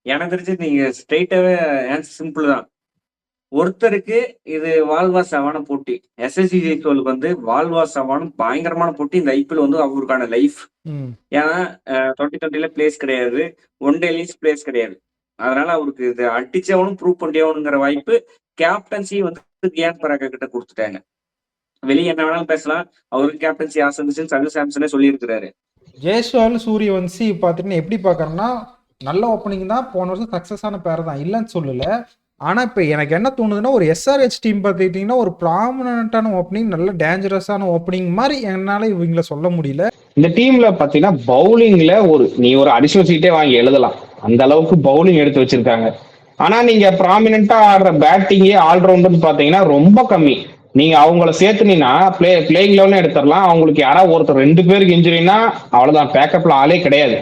எனக்கு தெரிஞ்சு நீங்க ஸ்ட்ரெயிட்டாவே ஆன்சர் சிம்பிள் தான். ஒருத்தருக்கு இது வாழ்வா சாவான போட்டி. எஸ்எஸ்சி ஜெய்ஸ்வாலுக்கு வந்து வாழ்வா சாவான்னு பயங்கரமான போட்டி. இந்த ஐபிஎல் வந்து அவருக்கான லைஃப். ம். ஏன்னா 2020ல பிளேஸ் கிடையாது. ஒன் டேலயும் பிளேஸ் கிடையாது. அதனால அவருக்கு இது அடிச்சவனும் ப்ரூவ் பண்ணியாகணுங்கிற வாய்ப்பு கேப்டன்சி வந்து ரியான் பராக் கிட்ட குடுத்துட்டாங்க. வெளிய என்ன வேணாலும் பேசலாம். அவருக்கு கேப்டன்சி ஆசை இருந்துச்சுன்னு சஞ்சு சாம்சனே சொல்லியிருக்கிறாரு. ஜெய்ஸ்வால் சூரியவன்சி பார்த்துட்டு எப்படி பார்க்கறேன்னா நல்ல ஓப்பனிங் தான். போன வருஷம் சக்ஸஸ் ஆன பேர் தான், இல்லைன்னு சொல்லல. ஆனால் இப்போ எனக்கு என்ன தோணுதுன்னா, ஒரு எஸ்ஆர்ஹெச் டீம் பார்த்துக்கிட்டிங்கன்னா ஒரு ப்ராமினன்ட்டான ஓப்பனிங், நல்ல டேஞ்சரஸான ஓப்பனிங் மாதிரி என்னால் இவங்கள சொல்ல முடியல. இந்த டீம்ல பாத்தீங்கன்னா பவுலிங்ல நீ ஒரு அடிஷனல் சீட்டே வாங்கி எழுதலாம். அந்த அளவுக்கு பவுலிங் எடுத்து வச்சிருக்காங்க. ஆனா நீங்க ப்ராமினென்ட்டா ஆடுற பேட்டிங்கே ஆல்ரவுண்டர்னு பாத்தீங்கன்னா ரொம்ப கம்மி. நீங்க அவங்கள சேர்த்துனீங்கன்னா பிளேயிங் லெவலும் எடுத்துடலாம். அவங்களுக்கு யாராவது ஒருத்தர் 2 பேருக்கு இன்ஜுரினா அவ்வளவுதான், பேக்கப்ல ஆளே கிடையாது.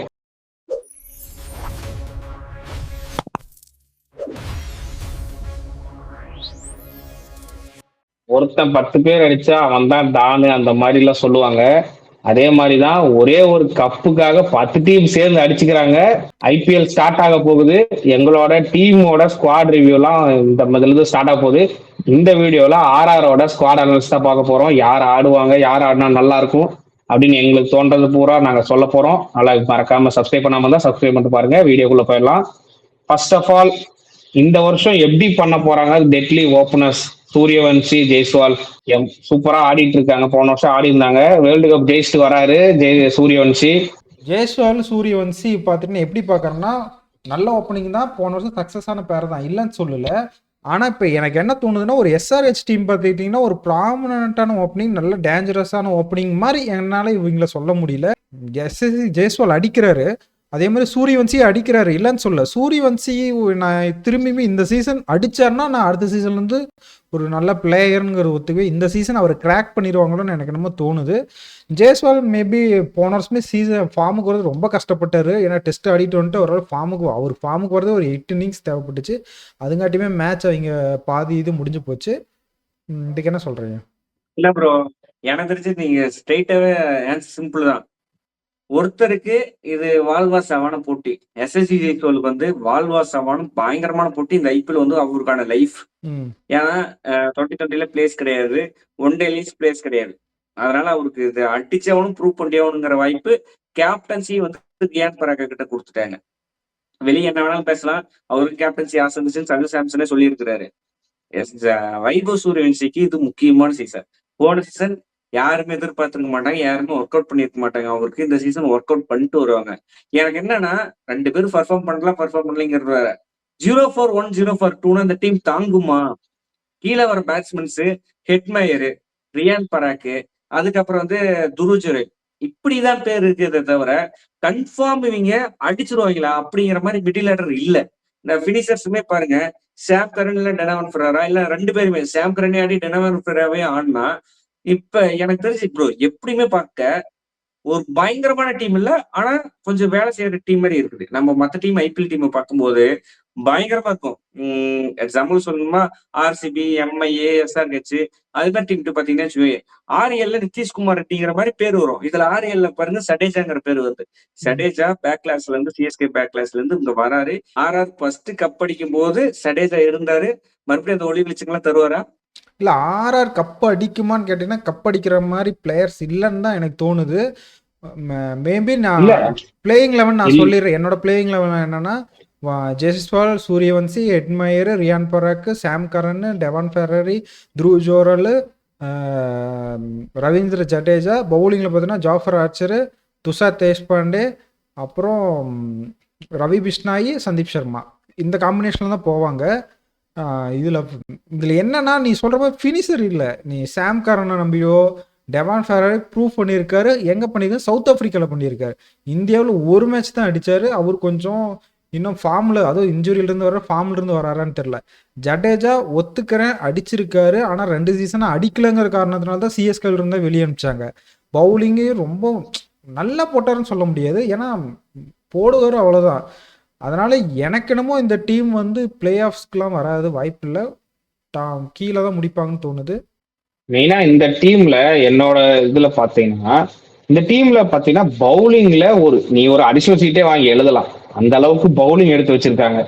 ஒருத்தன் 10 பேர் அடிச்சா அவன் தான் டானு அந்த மாதிரி எல்லாம் சொல்லுவாங்க. அதே மாதிரிதான் ஒரே ஒரு கப்புக்காக 10 டீம் சேர்ந்து அடிச்சுக்கிறாங்க. ஐபிஎல் ஸ்டார்ட் ஆக போகுது. எங்களோட டீமோட ஸ்குவாட் ரிவ்யூ எல்லாம் இந்த முதல்ல ஸ்டார்ட் ஆக போகுது. இந்த வீடியோல ஆர்ஆரோட ஸ்குவாட் அனலிஸ்ட் தான் பார்க்க போறோம். யார் ஆடுவாங்க, யார் ஆடினா நல்லா இருக்கும் அப்படின்னு எங்களுக்கு தோன்றது பூரா நாங்க சொல்ல போறோம். நல்லா மறக்காம சப்ஸ்கிரைப் பண்ணாம இருந்தா சப்ஸ்கிரைப் பண்ணிட்டு பாருங்க. வீடியோக்குள்ள போயிடலாம். ஃபர்ஸ்ட் ஆஃப் ஆல், இந்த வருஷம் எப்படி பண்ண போறாங்க டெட்லி ஓபனர்ஸ் சூரியவன்சி ஜெய்ஸ்வால் சூப்பரா ஆடிட்டு இருக்காங்க. போன வருஷம் ஆடி இருந்தாங்க. வேர்ல்டு கப் ஜெயிச்சுட்டு வராரு சூரியவன்சி. ஜெய்ஸ்வால் சூரியவன்சி பார்த்துட்டு எப்படி பார்க்கறேன்னா நல்ல ஓப்பனிங் தான். போன வருஷம் சக்ஸஸ் ஆன பேர் தான், இல்லைன்னு சொல்லல. ஆனால் இப்போ எனக்கு என்ன தோணுதுன்னா, ஒரு எஸ்ஆர்ஹெச் டீம் பார்த்துக்கிட்டிங்கன்னா ஒரு ப்ராமினன்ட்டான ஓப்பனிங், நல்ல டேஞ்சரஸான ஓப்பனிங் மாதிரி என்னால் இவங்கள சொல்ல முடியல. எஸ்எஸ்சி ஜெய்ஸ்வால் அடிக்கிறாரு, அதே மாதிரி சூரியவன்சி அடிக்கிறாரு, இல்லைன்னு சொல்ல. சூரியவன்சி நான் திரும்பியுமே இந்த சீசன் அடித்தார்னா நான் அடுத்த சீசன்லேருந்து ஒரு நல்ல பிளேயருங்கிற ஒத்துவே. இந்த சீசன் அவர் கிராக் பண்ணிடுவாங்களோன்னு எனக்கு என்னமோ தோணுது. ஜெய்ஸ்வால் மேபி போன வருஷமே சீசன் ஃபார்முக்கு வரது ரொம்ப கஷ்டப்பட்டார். ஏன்னா டெஸ்ட் ஆடிட்டு வந்துட்டு அவர் ஃபார்முக்கு வரது ஒரு 8 இன்னிங்ஸ் தேவைப்பட்டுச்சு. அதுங்காட்டியுமே மேட்ச் அவங்க பாதி இது முடிஞ்சு போச்சு. இதுக்கு என்ன சொல்கிறீங்க? இல்ல ப்ரோ, எனக்கு தெரிஞ்சு நீங்க ஸ்ட்ரெயிட்டாவே ஆன்சர் சிம்பிள் தான். ஒருத்தருக்கு இது வாழ்வா சாவான போட்டி. எஸ்எஸ்சி ஜெய்ஸ்வாலுக்கு வந்து வாழ்வா சாவான பயங்கரமான போட்டி. இந்த ஐபிஎல் வந்து அவருக்கான லைஃப். ஏன்னா 2020ல பிளேஸ் கிடையாது. ஒன் டேலயும் பிளேஸ் கிடையாது. அதனால அவருக்கு இது அடிச்சவனும் ப்ரூவ் பண்ணியாகணுங்கிற வாய்ப்பு கேப்டன்சி வந்து ரியான் பராக் கிட்ட கொடுத்துட்டாங்க. வெளியே என்ன வேணாலும் பேசலாம். அவருக்கு கேப்டன்சி ஆசை இருந்துச்சுன்னு சஞ்சு சாம்சனே சொல்லியிருக்கிறாரு. வைபவ் சூரியவன்சிக்கு இது முக்கியமான சீசன். போன சீசன் யாருமே எதிர்பார்த்திருக்க மாட்டாங்க, யாருமே ஒர்க் அவுட் பண்ணிருக்க மாட்டாங்க. அவருக்கு இந்த சீசன் ஒர்க் அவுட் பண்ணிட்டு வருவாங்க. எனக்கு என்னன்னா 2 பேரும் பர்ஃபார்ம் பண்ணலங்கிறது வேற. 0-4-1 0-4-2 இந்த டீம் தாங்குமா? கீழே வர பேட்ஸ்மேன்ஸ் ஹெட்மயரு, ரியான் பராக்கு, அதுக்கப்புறம் வந்து துருஜுரை, இப்படிதான் பேர் இருக்குதே தவிர கன்ஃபார்ம் இவங்க அடிச்சிருவாங்களா அப்படிங்கிற மாதிரி மிடில் ஆர்டர் இல்ல. இந்த பினிஷர்ஸுமே பாருங்க, சாம் கரன் இல்ல டெனவன் ஃபெரரா, இல்ல 2 பேருமே சாம் கரனே ஆடி டெனவன் ஃபெரராவே ஆடினா இப்ப எனக்கு தெரிஞ்சு ப்ரோ எப்படியுமே பார்க்க ஒரு பயங்கரமான டீம் இல்ல. ஆனா கொஞ்சம் வேலை செய்யற டீம் மாதிரி இருக்குது. நம்ம மத்த டீம் ஐபிஎல் டீம் பார்க்கும்போது பயங்கரமா இருக்கும். எக்ஸாம்பிள் சொல்லணுமா, ஆர்சிபி, எம்ஐஏ, எஸ்ஆர்ஹெச், அதுதான் டீம் பாத்தீங்கன்னா ஆர்எல்ல நிதிஷ்குமார் ரெட்டிங்கிற மாதிரி பேர் வரும். இதுல ஆர்எல்ல பாருங்க சடேஜாங்கிற பேர் வருது. சடேஜா பேக் கிளாஸ்ல இருந்து சிஎஸ்கே பேக் கிளாஸ்ல இருந்து இங்க வராரு. ஆர்ஆர் ஃபர்ஸ்ட் கப் அடிக்கும் போது சடேஜா இருந்தாரு. மறுபடியும் அந்த ஒளி வெளிச்சங்கெல்லாம் தருவாரா? இல்லை, ஆர்ஆர் கப் அடிக்குமான்னு கேட்டீங்கன்னா கப் அடிக்கிற மாதிரி பிளேயர்ஸ் இல்லைன்னு தான் எனக்கு தோணுது. மேபி நான் பிளேயிங் லெவன் நான் சொல்லிடுறேன். என்னோட பிளேயிங் லெவன் என்னன்னா, ஜெய்ஸ்வால், சூரியவன்சி, எட்மயர், ரியான் பராக், சாம் கரன், டெவான் ஃபெரரி, த்ருவ் ஜோரல், ரவீந்திர ஜடேஜா. பவுலிங்கில் பார்த்தீங்கன்னா ஜாஃபர் ஆர்ச்சரு, துஷார் தேஷ்பாண்டே, அப்புறம் ரவி பிஷ்னாயி, சந்தீப் சர்மா. இந்த காம்பினேஷனில் தான் போவாங்க. இதில் என்னன்னா, நீ சொல்கிற மாதிரி ஃபினிஷர் இல்லை. நீ சாம் கரனை நம்பியோ, டெவான் ஃபெரரி ப்ரூவ் பண்ணியிருக்காரு. எங்கே பண்ணியிருக்காரு? சவுத் ஆஃப்ரிக்காவில் பண்ணியிருக்காரு. இந்தியாவில் ஒரு மேட்ச் தான் அடித்தார். அவர் கொஞ்சம் இன்னும் ஃபார்மில், அதுவும் இன்ஜுரியிலிருந்து ஃபார்ம்லேருந்து வராரான்னு தெரில. ஜடேஜா ஒத்துக்கிறேன் அடிச்சிருக்காரு. ஆனால் 2 சீசனாக அடிக்கலைங்கிற காரணத்தினால தான் சிஎஸ்கேல இருந்தால் வெளியே அனுப்பிச்சாங்க. பவுலிங்கே ரொம்ப நல்லா போட்டாருன்னு சொல்ல முடியாது, ஏன்னா போடுவார், அவ்வளோதான். அதனால எனக்கு என்னமோ இந்த டீம் வந்து பிளே ஆஃப்ஸ்க்குலாம் வராது, வாய்ப்பு இல்லை. கீழே தான் முடிப்பாங்கன்னு தோணுது. மெயினா இந்த டீம்ல என்னோட இதுல பாத்தீங்கன்னா, இந்த டீம்ல பாத்தீங்கன்னா பவுலிங்ல நீ ஒரு அடிஷனல் சீட்டே வாங்கி எழுதலாம். அந்த அளவுக்கு பவுலிங் எடுத்து வச்சிருக்காங்க.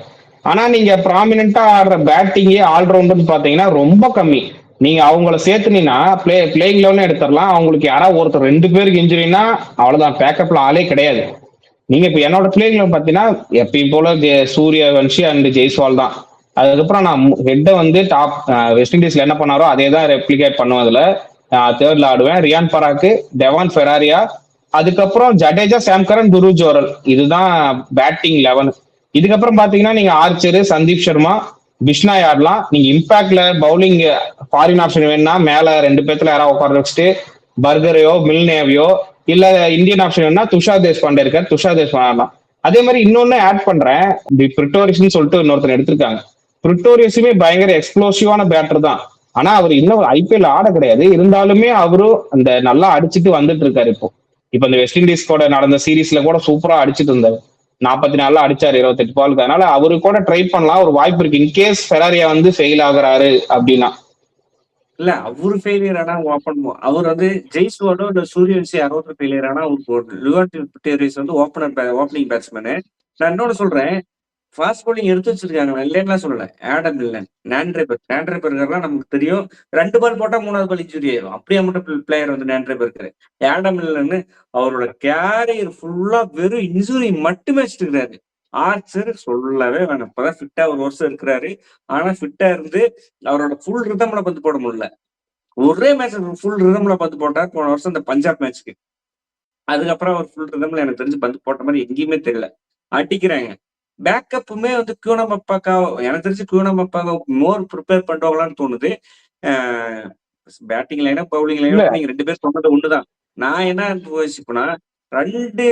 ஆனா நீங்க ப்ராமினென்ட்டா ஆடுற பேட்டிங்கே ஆல்ரவுண்டர்னு பாத்தீங்கன்னா ரொம்ப கம்மி. நீங்க அவங்கள சேர்த்துனீங்கன்னா பிளேயிங் லெவல்ல எடுத்துடலாம். அவங்களுக்கு யாராவது ஒருத்தர் 2 பேருக்கு இன்ஜுரினா அவ்வளவுதான், பேக்கப்ல ஆளே கிடையாது. நீங்க இப்ப என்னோட பிளேயிங் லெவல் பாத்தீங்கன்னா எப்பயும் போல சூரியவன்ஷி அண்ட் ஜெய்ஸ்வால் தான். அதுக்கப்புறம் நான் ஹெட்டை வந்து டாப் வெஸ்ட் இண்டீஸ்ல என்ன பண்ணாரோ அதே தான் ரெப்ளிகேட் பண்ணுவேன். அதுல தேர்ட்ல ஆடுவேன் ரியான் பராக், டெவான் ஃபெராரியா, அதுக்கப்புறம் ஜடேஜா, சாம்கரன், குரு ஜோரல். இதுதான் பேட்டிங் 11. இதுக்கப்புறம் பாத்தீங்கன்னா நீங்க ஆர்ச்சர், சந்தீப் சர்மா, பிஷ்னாய் ஆடலாம். நீங்க இம்பாக்ட்ல பவுலிங் ஃபாரின் ஆப்ஷன் வேணும்னா மேல 2 பேத்துல யாராவது உட்கார வச்சுட்டு பர்கரையோ மில்னேவையோ, இல்ல இந்தியன் ஆப்ஷன் வேணும்னா துஷார் தேஷ்பாண்டே இருக்காரு, துஷார் தேஷ்பாண்டே ஆடலாம். அதே மாதிரி இன்னொன்னு ஆட் பண்றேன், பிரிட்டோரியஸ் சொல்லிட்டு இன்னொருத்தர் எடுத்திருக்காங்க. பிரிட்டோரியஸுமே பயங்கர எக்ஸ்ப்ளோசிவான பேட்டர் தான். ஆனா அவர் இன்னும் ஐபிஎல் ஆட கிடையாது, இருந்தாலுமே அவரும் அந்த நல்லா அடிச்சுட்டு வந்துட்டு இருக்காரு. இப்போ இந்த வெஸ்ட் இண்டீஸ் கூட நடந்த சீரீஸ்ல கூட சூப்பரா அடிச்சுட்டு இருந்தாரு. 44 அடிச்சாரு 28 பாலுக்கு. அதனால அவரு கூட ட்ரை பண்ணலாம், ஒரு வாய்ப்பு இருக்கு இன்கேஸ் ஃபெராரியா வந்து ஃபெயில் ஆகுறாரு அப்படின்னா. இல்ல அவரு ஃபெயிலியர் ஆனா ஓப்பன் அவர் வந்து ஜெய்ஸ்வாலோ இல்ல சூரியவன்சி யாரோ ஃபெயிலியர் ஆனா அவருக்கு லிவர்டீஸ் வந்து ஓப்பனிங் பேட்ஸ்மேனு. நான் இன்னொன்னு சொல்றேன், ஃபாஸ்ட் பவுலிங் எடுத்து வச்சிருக்காங்க, இல்லைன்னா சொல்லல. ஆடம் இல்லன், நான்ட்ரேபர்கர்லாம் நமக்கு தெரியும். 2 பால் போட்டா 3வது பால் இன்ஜுரி ஆயிரும். அப்படியே மட்டும் பிளேயர் வந்து நான்ட்ரேபர்கர். ஆடம் இல்லன்னு அவரோட கேரியர் ஃபுல்லா வெறும் இன்ஜுரி மட்டுமே வச்சுட்டு இருக்காரு. ஆர்ச்சர் சொல்லவே வேணாம், இப்பதான் ஃபிட்டா ஒரு வருஷம் இருக்கிறாரு. ஆனா ஃபிட்டா இருந்து அவரோட ஃபுல் ரிதம்ல பந்து போட முடியல. ஒரே மேட்ச் ஃபுல் ரிதம்ல பந்து போட்டார் போன வருஷம் இந்த பஞ்சாப் மேட்ச்க்கு. அதுக்கப்புறம் அவர் ஃபுல் ரிதம்ல எனக்கு தெரிஞ்சு பந்து போட்ட மாதிரி எங்கேயுமே தெரியல. அடிக்கிறாங்க. பேக்கப்புமே வந்து கியூனமப்பாக்கா, எனக்கு தெரிஞ்சு கியூனமப்பாக்கா மோர் ப்ரிப்பேர் பண்றவங்களான்னு தோணுது. பேட்டிங் லைனா பவுலிங் இல்ல லைனா நீங்க 2 பேர் சொன்னது ஒண்ணுதான். நான் என்ன யோசிப்பேன்னா, 2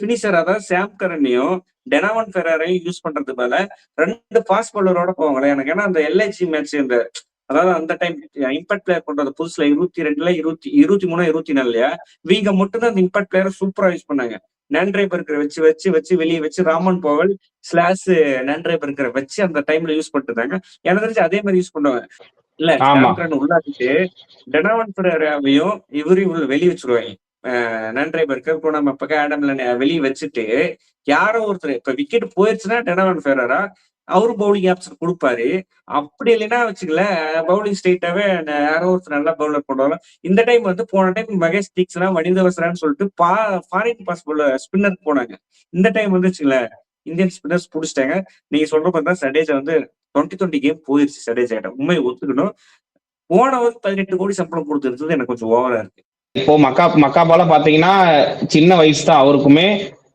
பினிஷர், அதாவது சாம் கரனையும் டெனாவன் ஃபெராரையும் யூஸ் பண்றது மேல 2 ஃபாஸ்ட் பவுலரோட போவாங்களே. எனக்கு ஏன்னா அந்த எல்ஐசி மேட்ச், இந்த அதாவது அந்த டைம் இம்பாக்ட் பிளேயர் பண்றது புதுசுல 22ல 23 24 வீங்க மட்டும்தான் அந்த இம்பாக்ட் பிளேயரை சூப்பரா யூஸ் பண்ணாங்க. நான்ட்ரேபர்கரை வச்சு வச்சு வச்சு வெளியே வச்சு ராமன் பவல் ஸ்லாஷ் நான்ட்ரேபர்கரை வச்சு அந்த டைம்ல யூஸ் பண்ணிருந்தாங்க. எனக்கு தெரிஞ்சு அதே மாதிரி யூஸ் பண்ணுவாங்க. இல்ல ஆமா, சாம்கரன் உள்ளாக்கிட்டு டெனாவன் ஃபெராரியாவையும் இவரையும் வெளியே வச்சிருவாங்க. நான்ட்ரேபர்கர் குணமப்பக்க ஆடம்ல வெளியே வச்சுட்டு யாரோ ஒருத்தர் இப்ப விக்கெட் போயிருச்சுன்னா டெனாவன் ஃபெராரா அவரு பவுலிங் ஆப்ஷன் கொடுப்பாரு. அப்படி இல்லைன்னா வச்சுக்கல, பவுலிங் ஸ்ட்ரெயிட்டாவே யாரோ ஒருத்தர் நல்லா பவுலர் பண்ணுவாங்க. இந்த டைம் வந்து போன டைம் மகேஷ் தீக்ஷனா வனிதவசரான்னு சொல்லிட்டு ஃபாரின் பாஸ் ஸ்பின்னர் போனாங்க. இந்த டைம் வந்து வச்சுக்கல இந்தியன் ஸ்பின்னர்ஸ் புடிச்சிட்டாங்க. நீங்க சொல்ற பார்த்தா சடேஜா வந்து 2020 கேம் போயிருச்சு. சடேஜா கிட்ட உண்மையை ஒத்துக்கணும். போனவர் 18 கோடி சம்பளம் கொடுத்துருந்தது எனக்கு கொஞ்சம் ஓவரா இருக்கு. இப்போ மக்காபால பாத்தீங்கன்னா சின்ன வயசு தான்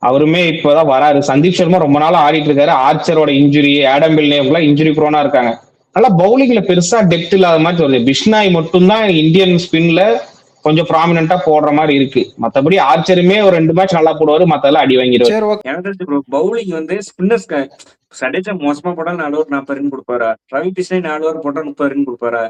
அவருமே இப்பதான் வராரு. சந்தீப் சர்மா ரொம்ப நாளா ஆடிட்டு இருக்காரு. ஆர்ச்சரோட இன்ஜுரி, ஆடம் பில்னேவ்லாம் இன்ஜுரி ப்ரோனா இருக்காங்க. நல்லா பவுலிங்ல பெருசா டெப்த் இல்லாத மாதிரி வருது. பிஷ்னாய் மட்டும்தான் இந்தியன் ஸ்பின்ல கொஞ்சம் ப்ராமினென்ட்டா போடுற மாதிரி இருக்கு. மத்தபடி ஆர்ச்சருமே ஒரு 2 மேட்ச் நல்லா போடுவாரு, மத்தெல்லாம் அடி வாங்கிடுவாரு. சரி, ஓகே. எனக்கு தெரிஞ்சு பவுலிங் வந்து ஸ்பின்னர்ஸ் சடேஜா மோசமா போட்டாலும் 4 ஓவர் 40 ரன் கொடுப்பாரா, ரவி பிஷ்னாய் 4 ஓவர் போட்டா 30 ரன் கொடுப்பாரா,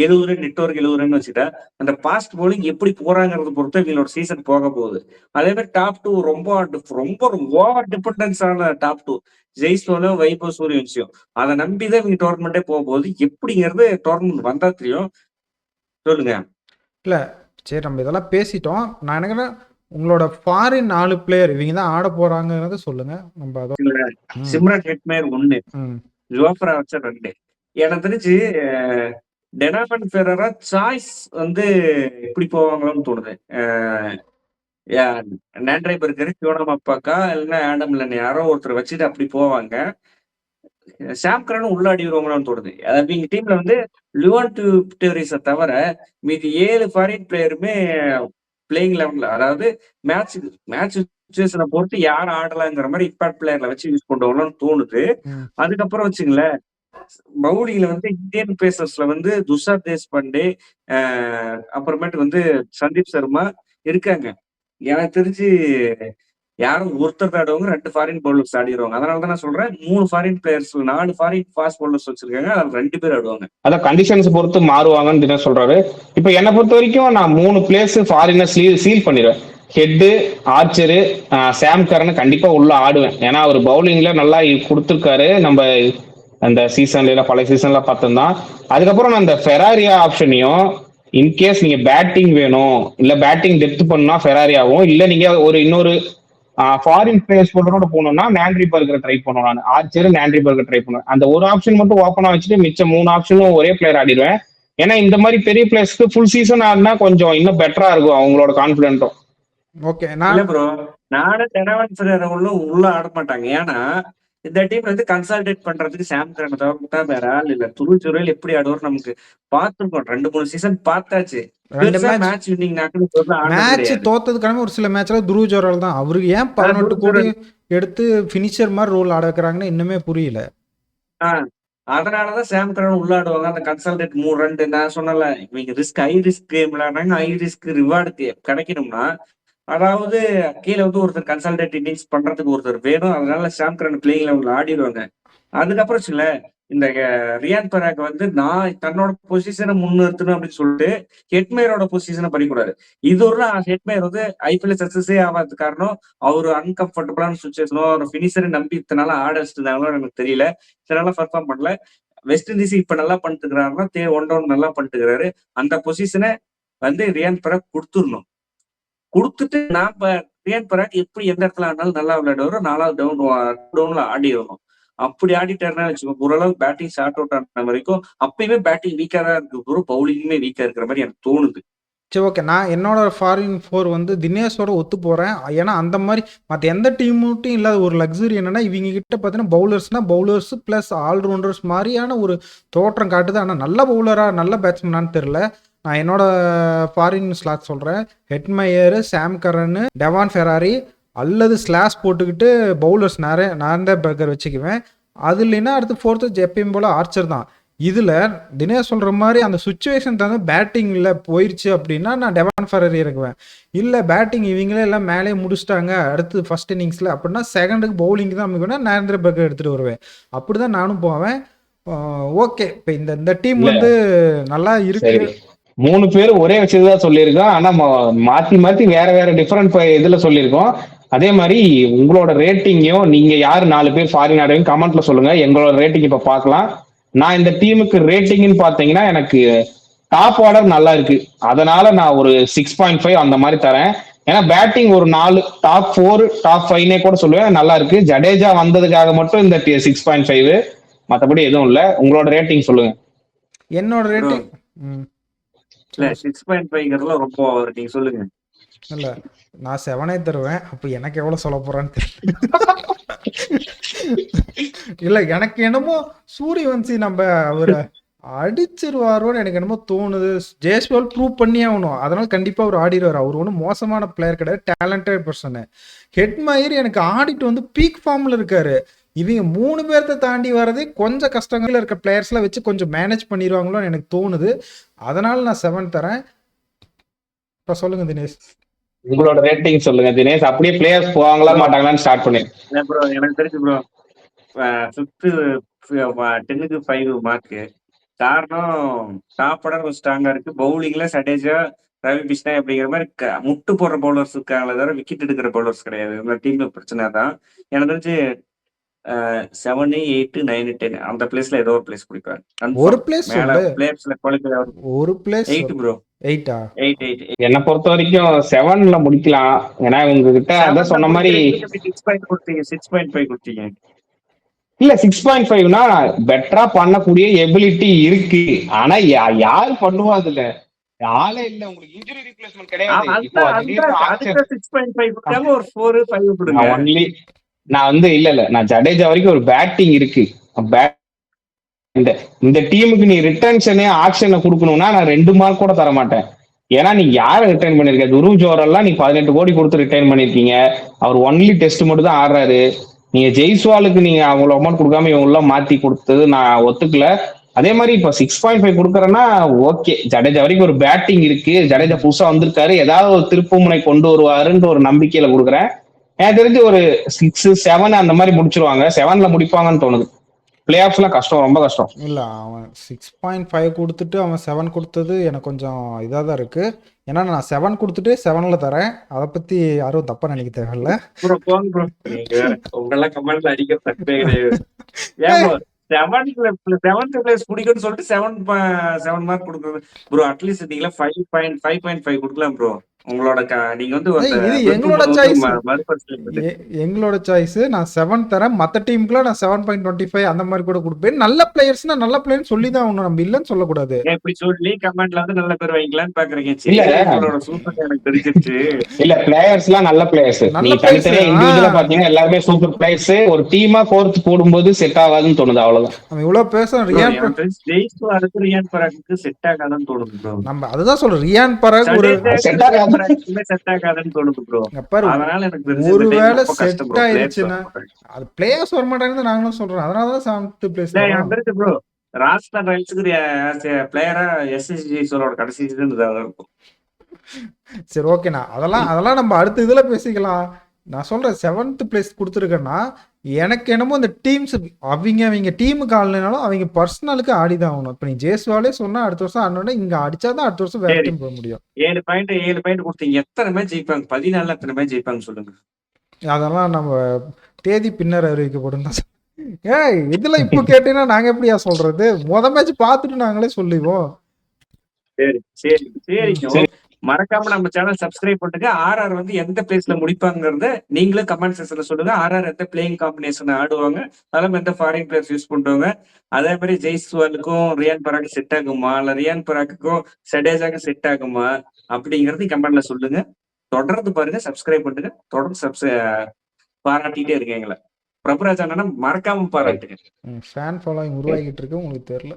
70 ரன் நெட் ஓவருக்கு 70 ரன் வச்சுட்டா அந்த பாஸ்ட் பவுலிங் எப்படி போறாங்கிறத பொறுத்து இவங்களோட சீசன் போக போகுது. அதே மாதிரி டாப் 2 ரொம்ப ஓவர் டிபெண்டன்ஸ் ஆன டாப் 2 ஜெய்ஸ்வாலும் வைபவ் சூரியவன்சியும். அதை நம்பிதான் இவங்க டோர்னமெண்டே போக போகுது. எப்படிங்கிறது டோர்னமெண்ட் வந்தா தெரியும். சொல்லுங்க. இல்ல சரி, நம்ம இதெல்லாம் பேசிட்டோம். நான் நினைக்கிறேன் உங்களோட ஃபாரின் 4 பிளேயர் இவங்க தான் ஆட போறாங்கிறத சொல்லுங்க. நம்ம அதோட சிம்ரன் ஹெட்மேயர் 1, ஜோஃப்ரா ஆர்ச்சர் 2. எனக்கு தெரிஞ்சு டெனாவன் ஃபெராரா சாய்ஸ் வந்து எப்படி போவாங்களோன்னு தோணுது. நான்ட்ரேபர்கர், கியூனமப்பாக்கா இல்லைன்னா ஆடம் இல்லைன்னு யாரோ ஒருத்தர் வச்சுட்டு அப்படி போவாங்க. சாம் கரனும் உள்ள அடிடுவாங்களான்னு தோணுது. அதாவது எங்க டீம்ல வந்து லிவர்டீஸை தவிர மீதி 7 ஃபாரின் பிளேயருமே பிளேயிங் லெவன்ல, அதாவது மேட்ச் சுச்சுவேஷனை பொறுத்து யார் ஆடலாங்கிற மாதிரி இம்பாக்ட் பிளேயர்ல வச்சு யூஸ் பண்ணுவாங்கன்னு தோணுது. அதுக்கப்புறம் வச்சுங்களேன், பவுலிங்ல வந்து இந்தியன் பேசர்ஸ்ல வந்து துஷார் தேஷ்பாண்டே, அப்புறமேட்டு வந்து சந்தீப் சர்மா இருக்காங்க. எனக்கு தெரிஞ்சு யாரும் ஒருத்தர் ஆடுவாங்க, 2 ஃபாரின் பவுலர்ஸ் ஆடிடுவாங்க. அதனாலதான் நான் சொல்றேன் 3 foreign players 4 foreign fast bowlers வச்சிருக்காங்க, அதுல 2 பேர் ஆடுவாங்க. அதான் கண்டிஷன்ஸ் பொறுத்து மாறுவாங்கன்னு தினம் சொல்றாரு. இப்ப என்னை பொறுத்த வரைக்கும் நான் 3 பிளேஸ் ஃபாரினர் சீல் பண்ணிடுவேன். ஹெட்டு, ஆர்ச்சரு, சாம் கரன் கண்டிப்பா உள்ள ஆடுவேன். ஏன்னா அவர் பவுலிங்ல நல்லா கொடுத்துருக்காரு. நம்ம அந்த சீசன்ல பழைய சீசன்ல பார்த்தோம்தான். அதுக்கப்புறம் நான் அந்த ஃபெராரியா ஆப்ஷனையும், இன்கேஸ் நீங்க பேட்டிங் வேணும் இல்ல பேட்டிங் டெப்த் பண்ணா ஃபெராரியாவும், இல்ல நீங்க ஒரு இன்னொரு ஃபாரின் பிளேயர்ஸ் போட்டோட போகணும்னா நாண்ட்ரி பர்கர் ட்ரை பண்ணுவேன். நான் ஆர்ச்சர் நாண்ட்ரி பர்கர் ட்ரை பண்ணுவேன். அந்த ஒரு ஆப்ஷன் மட்டும் ஓப்பனா வச்சுட்டு மிச்சம் 3 ஆப்ஷனும் ஒரே பிளேயர் ஆடிடுவேன். ஏன்னா இந்த மாதிரி பெரிய பிளேயர்ஸ்க்கு ஃபுல் சீசன் ஆடினா கொஞ்சம் இன்னும் பெட்டரா இருக்கும் அவங்களோட கான்பிடென்ட்டும். ஓகே இல்ல நான் ப்ரோ, நானும் டெனவன் ஃபெரேராவும் உள்ள ஆட மாட்டாங்க. ஏன்னா இந்த டீம் வந்து கன்சால்டேட் பண்றதுக்கு சாம் கரனை தவிர்த்தா வேற ஆள் இல்ல. துருச்சுரையில் எப்படி ஆடுவார் நமக்கு பார்த்துருக்கோம். 2-3 சீசன் பார்த்தாச்சு. ரெண்டு பெருசா மேட்ச் மேட்ச் வின்னிங் நாட்கள் ஆனது மேட்ச் கிடையாது. தோத்ததுக்கான ஒரு சில மேட்ச்ல துருவ் ஜோரல் தான். அவருக்கு ஏன் 18 கோடி எடுத்து ஃபினிஷர் மாதிரி ரோல் ஆட வைக்கிறாங்கன்னு இன்னுமே புரியல. அதனாலதான் சாம் கரன் உள்ள ஆடுவாங்க. அந்த கன்சால்டேட் 3-2 நான் சொன்னல, இவங்க ரிஸ்க் ஹை ரிஸ்க் கேம் விளையாடுறாங்க. ஹை ரிஸ்க் ரிவார்டு கிடைக்கணும்னா, அதாவது கீழே வந்து ஒருத்தர் கன்சால்டேட் இன்னிங்ஸ் பண்றதுக்கு ஒருத்தர் வேணும். அதனால சாம் கரன் பிளேயிங் லெவல்ல ஆடிடுவாங்க. அதுக்கப்புறம் சில இந்த ரியான் பராக் வந்து நான் தன்னோட பொசிஷனை முன்னிறுத்தணும் அப்படின்னு சொல்லிட்டு ஹெட்மேயரோட பொசிஷனை பண்ணிக்கூடாது. இது ஒரு ஹெட்மேயர் வந்து ஐபிஎல் சக்சஸே ஆகாத காரணம் அவர் அன்கம்ஃபர்டபுளான சுச்சுவேஷனோ ஒரு பினிஷரை நம்பி இத்தனால ஆட வச்சிருந்தாங்களோ எனக்கு தெரியல. இதனால பெர்ஃபார்ம் பண்ணல. வெஸ்ட் இண்டீஸ் இப்ப நல்லா பண்ணிட்டு இருக்கிறாருன்னா ஒன் டவுன் நல்லா பண்ணிட்டு இருக்கிறாரு. அந்த பொசிஷனை வந்து ரியான் பராக் கொடுத்துடணும். கொடுத்துட்டு நான் ரியான் பராக் எப்படி எந்த இடத்துல ஆனாலும் நல்லா விளையாடுவாரோ 4வது டவுன்ல ஆடிடணும். அப்படி ஆடிட்டாருன்னா வச்சுக்கோங்க, ஓரளவு பேட்டிங் ஷார்ட் அவுட் ஆன வரைக்கும் அப்பயுமே பேட்டிங் வீக்கா தான் இருக்கு ப்ரோ. பவுலிங்குமே வீக்கா இருக்கிற மாதிரி எனக்கு தோணுது. சரி ஓகே, நான் என்னோட ஃபாரின் 4 வந்து தினேஷோட ஒத்து போகிறேன். ஏன்னா அந்த மாதிரி மற்ற எந்த டீமுட்டும் இல்லாத ஒரு லக்ஸுரி என்னன்னா, இவங்க கிட்ட பார்த்தீங்கன்னா பவுலர்ஸ் ப்ளஸ் ஆல்ரவுண்டர்ஸ் மாதிரியான ஒரு தோற்றம் காட்டுது. ஆனால் நல்ல பவுலராக நல்ல பேட்ஸ்மேனான்னு தெரில. நான் என்னோட ஃபாரின் ஸ்லாட் சொல்கிறேன். ஹெட்மயர், சாம் கரன், டெவான் ஃபெராரி அல்லது ஸ்லாஷ் போட்டுக்கிட்டு பவுலர்ஸ் நான் தான் பர்கர் வச்சுக்குவேன். அது இல்லைன்னா அடுத்து 4th எப்பயும் போல் ஆர்ச்சர் தான். இதில் தினேஷ் சொல்கிற மாதிரி அந்த சுச்சுவேஷன் தந்து பேட்டிங்கில் போயிடுச்சு அப்படின்னா நான் டெவான் ஃபெராரி இறக்குவேன். இல்லை பேட்டிங் இவங்களே எல்லாம் மேலே முடிச்சிட்டாங்க அடுத்து ஃபர்ஸ்ட் இன்னிங்ஸில் அப்படின்னா செகண்டுக்கு பவுலிங்கு தான் அமைக்கணும், நாரேந்திர பர்கர் எடுத்துகிட்டு வருவேன். அப்படி தான் நானும் போவேன். ஓகே, இப்போ இந்த டீம் வந்து நல்லா இருக்கு. 3 பேரும் ஒரே விஷயத்தான் சொல்லியிருக்கோம். ஆனா மாத்தி மாத்தி வேற வேற டிஃபரெண்ட் இதுல சொல்லியிருக்கோம். அதே மாதிரி உங்களோட ரேட்டிங்கையும் நீங்க யாரு 4 பேர் ஃபாரின் ஆடுவீங்க கமெண்ட்ல சொல்லுங்க. எங்களோட ரேட்டிங் இப்ப பார்க்கலாம். நான் இந்த டீமுக்கு ரேட்டிங்னு பாத்தீங்கன்னா எனக்கு டாப் ஆர்டர் நல்லா இருக்கு. அதனால நான் ஒரு 6.5 அந்த மாதிரி தரேன். ஏன்னா பேட்டிங் ஒரு 4 டாப் 4 டாப் 5 கூட சொல்லுவேன், நல்லா இருக்கு. ஜடேஜா வந்ததுக்காக மட்டும் இந்த 6.5, மற்றபடி எதுவும் இல்லை. உங்களோட ரேட்டிங் சொல்லுங்க. என்னோட ரேட்டிங் இல்ல 6.5 ரொம்ப நீங்க சொல்லுங்க. இல்ல நான் 7 தருவேன். அப்ப எனக்கு எவ்வளவு சொல்ல போறான்னு தெரியல. இல்ல எனக்கு என்னமோ சூரியவன்சி நம்ம அவரை அடிச்சிருவாரோன்னு எனக்கு என்னமோ தோணுது. ஜெயஸ்வால் ப்ரூவ் பண்ணி ஆகணும். அதனால கண்டிப்பா அவர் ஆடிடுவார். அவர் ஒன்றும் மோசமான பிளேயர் கிடையாது, டேலண்டட் பர்சனு. ஹெட்மயர் எனக்கு ஆடிட்டு வந்து பீக் ஃபார்ம்ல இருக்காரு. இவங்க 3 பேர்த்த தாண்டி வர்றதே கொஞ்சம் கஷ்டங்கள் இருக்க பிளேயர்ஸ்லாம் வச்சு கொஞ்சம் மேனேஜ் பண்ணிடுவாங்களோன்னு எனக்கு தோணுது. அதனால நான் 7 தரேன். இப்ப சொல்லுங்க தினேஷ், உங்களோட ரேட்டிங் சொல்லுங்க தினேஷ். அப்படியே பிளேயர்ஸ் போவாங்களா மாட்டாங்களான்னு ஸ்டார்ட் பண்ணு. ப்ரோ எனக்கு தெரிஞ்சு ப்ரோ 10க்கு 5 மார்க்கு. காரணம் டாப் ஆர்டர் கொஞ்சம் ஸ்ட்ராங்கா இருக்கு. பவுலிங்ல சடேஜா, ரவி பிஷ்ணா அப்படிங்கிற மாதிரி முட்டு போடுற பவுலர்ஸ் இருக்காங்களே தவிர விக்கெட் எடுக்கிற பவுலர்ஸ் கிடையாது. இந்த டீம்ல பிரச்சனை தான். எனக்கு தெரிஞ்சு 7, 8, 9, 10 அந்த பிளேஸ்ல ஏதோ ஒரு பிளேஸ் குடிப்பாரு. ஒரு பிளேஸ் மேல பிளேயர்ஸ்ல குவாலிஃபை ஒரு பிளேஸ் 8 ப்ரோ. 8 என்னை பொறுத்த வரைக்கும் 7ல முடிக்கலாம். ஏன்னா உங்ககிட்ட அதான் சொன்ன மாதிரி 6.5 கொடுத்தீங்க. இல்ல 6.5னா பெட்டரா பண்ணக்கூடிய எபிலிட்டி இருக்கு. ஆனா யாரு பண்ணுவா? அதுல ஆளே இல்ல. உங்களுக்கு இன்ஜுரி ரீப்ளேஸ்மென்ட் கிடையாது. இப்போ ஒன்லி நான் வந்து இல்ல நான் ஜடேஜா வரைக்கும் ஒரு பேட்டிங் இருக்கு. இந்த டீமுக்கு நீ ரிட்டர்ன்ஷனே ஆக்ஷனை கொடுக்கணும்னா நான் 2 மார்க் கூட தர மாட்டேன். ஏன்னா நீ யாரை ரிட்டர்ன் பண்ணிருக்க? துருவ் ஜோரெல்லாம் நீ 18 கோடி கொடுத்து ரிட்டர்ன் பண்ணிருக்கீங்க. அவர் ஒன்லி டெஸ்ட் மட்டும் தான் ஆடுறாரு. நீங்க ஜெய்ஸ்வாலுக்கு நீங்க அவ்வளவு அமௌண்ட் கொடுக்காம இவங்க மாத்தி கொடுத்தது நான் ஒத்துக்கல. அதே மாதிரி இப்ப 6.5 கொடுக்கறேன்னா ஓகே, ஜடேஜா வரைக்கும் ஒரு பேட்டிங் இருக்கு. ஜடேஜா புதுசா வந்திருக்காரு, ஏதாவது ஒரு திருப்புமுனை கொண்டு வருவாருன்ற ஒரு நம்பிக்கையில கொடுக்குறேன். எனக்கு தெரிஞ்சு ஒரு 6, 7 அந்த மாதிரி முடிச்சிருவாங்க. 7ல முடிப்பாங்கன்னு தோணுது. பிளே ஆஃப்ஸ்லாம் கஷ்டம், ரொம்ப கஷ்டம். இல்லை அவன் 6.5 கொடுத்துட்டு அவன் 7 கொடுத்தது எனக்கு கொஞ்சம் இதாக தான் இருக்கு. ஏன்னா நான் 7 கொடுத்துட்டு 7ல தரேன். அதை பத்தி யாரும் தப்பா நினைக்க தேவையில்ல. உங்களெல்லாம் கமெண்ட்ல அடிக்க தப்பே கிடையாது. செவன்த் பிளேஸ் பிடிக்கும்னு சொல்லிட்டு 7 மார்க் கொடுக்குறது ப்ரோ. அட்லீஸ்ட் நீங்களா 5.5 கொடுக்கலாம் ப்ரோ. உங்களோட நீங்க வந்து அந்த இது விருப்பம் எங்களோட வந்து சாய்ஸ். மறுபரிசீலனை எங்களோட சாய்ஸ். நான் 7 தரேன். மத்த டீமுக்குலாம் நான் 7.25 அந்த மாதிரி கூட கொடுப்பேன். நல்ல பிளேயர்ஸ்னா நல்ல பிளேயர்னு சொல்லி தான் ஆகணும். நம்ம இல்லைன்னு சொல்லக்கூடாது. இப்படி சொல்லி கமெண்ட்ல வந்து நல்ல பேர் வைக்கலாம்னு பாக்குறீங்க. இல்ல சரி, உங்களோட சூப்பர் எனக்கு தெரிஞ்சிருச்சு. இல்ல பிளேயர்ஸ் எல்லாம் நல்ல பிளேயர்ஸ். நல்ல நீங்க players, தனித்தனியா இண்டிவிஜுவலா பாத்தீங்கன்னா எல்லாருமே சூப்பர் பிளேயர்ஸ். ஒரு டீமா கோர்த்து போடும்போது செட் ஆகாதுன்னு தோணுது, அவ்வளவுதான். நம்ம இவ்வளவு பேசுறோம். Bro, ரியான் எனக்கு தெரிஞ்சு ஜெய்ஸ்வாலுக்கு ரியான் பராக்குக்கு செட் ஆகாதுன்னு தோணுது ப்ரோ. நம்ம அதுதான் சொல்றோம். ரியான் பராக் ஒரு செட் ஆகாது. செட் ஆகாதுன்னு தோணுது ப்ரோ. இங்க பாரு, அதனால எனக்கு தெரிஞ்சு இந்த time ஒருவேளை ரொம்ப கஷ்டம் செட் bro. Players ஆயிருச்சுன்னா வர மாட்டாங்க. அது பிளேயர்ஸ் வர மாட்டாங்கன்னு நாங்களும் சொல்றோம். அதனால தான் 7th பிளேஸ் இல்ல, வரும். எனக்கு தெரிஞ்சு ப்ரோ ராஜ்ஸ்தான் ராயல்ஸுக்கு பிளேயரா எஸ்எஸ்ஜி ஜெய்ஸ்வாலோட கடைசி சீசன் இதாக இருக்கும். சரி, ஓகேண்ணா. அதெல்லாம் நம்ம அடுத்த இதுல பேசிக்கலாம். நான் சொல்றேன் 7th பிளேஸ் கொடுத்துருக்கேன்னா எனக்கு என்னமோ இந்த டீம்ஸ் அவங்க டீமுக்கு ஆடலைனாலும் அவங்க பர்சனலுக்கு ஆடிதான் ஆகணும். இப்போ நீ ஜெய்ஸ்வாலே சொன்னா அடுத்த வருஷம் ஆடணும்னா இங்க அடிச்சாதான் அடுத்த வருஷம் வேற சரி. டீம் போக முடியும். 7 பாயிண்ட் கொடுத்தீங்க. எத்தனை மேட்ச் ஜெயிப்பாங்க? 14 எத்தனை மேட்ச் ஜெயிப்பாங்க சொல்லுங்க. அதெல்லாம் நம்ம தேதி பின்னர் அறிவிக்கப்படும் தான். ஏய், இதுல இப்போ கேட்டீங்கன்னா நாங்க எப்படியா சொல்றது? மேட்ச் பார்த்துட்டு நாங்களே சொல்லுவோம். சரி சரி சரிங்க. மறக்காம நம்ம சேனல் சப்ஸ்கிரைப் பண்ணுங்க. ஆர்ஆர் வந்து எந்த பிளேஸ்ல முடிப்பாங்கிறத நீங்களும் கமெண்ட் செக்ஷன்ல சொல்லுங்க. ஆர்ஆர் எந்த பிளேயிங் காம்பினேஷன் ஆடுவாங்க, அதெல்லாம் எந்த ஃபாரின் பிளேயர்ஸ் யூஸ் பண்ணுவாங்க. அதே மாதிரி ஜெய்ஸ்வாலுக்கும் ரியான் பராக் செட் ஆகுமா, இல்ல ரியான் பராக்குக்கும் ஜடேஜாக்கு செட் ஆகுமா அப்படிங்கறது கமெண்ட்ல சொல்லுங்க. தொடர்ந்து பாருங்க, சப்ஸ்கிரைப் பண்ணுங்க, தொடர்ந்து பாராட்டிட்டே இருக்கீங்க எங்களை. பிரபுராஜ் அண்ணா மறக்காம பாராட்டுங்க. ஃபேன் ஃபாலோயிங் உருவாகிட்டு இருக்கு, உங்களுக்கு தெரியல.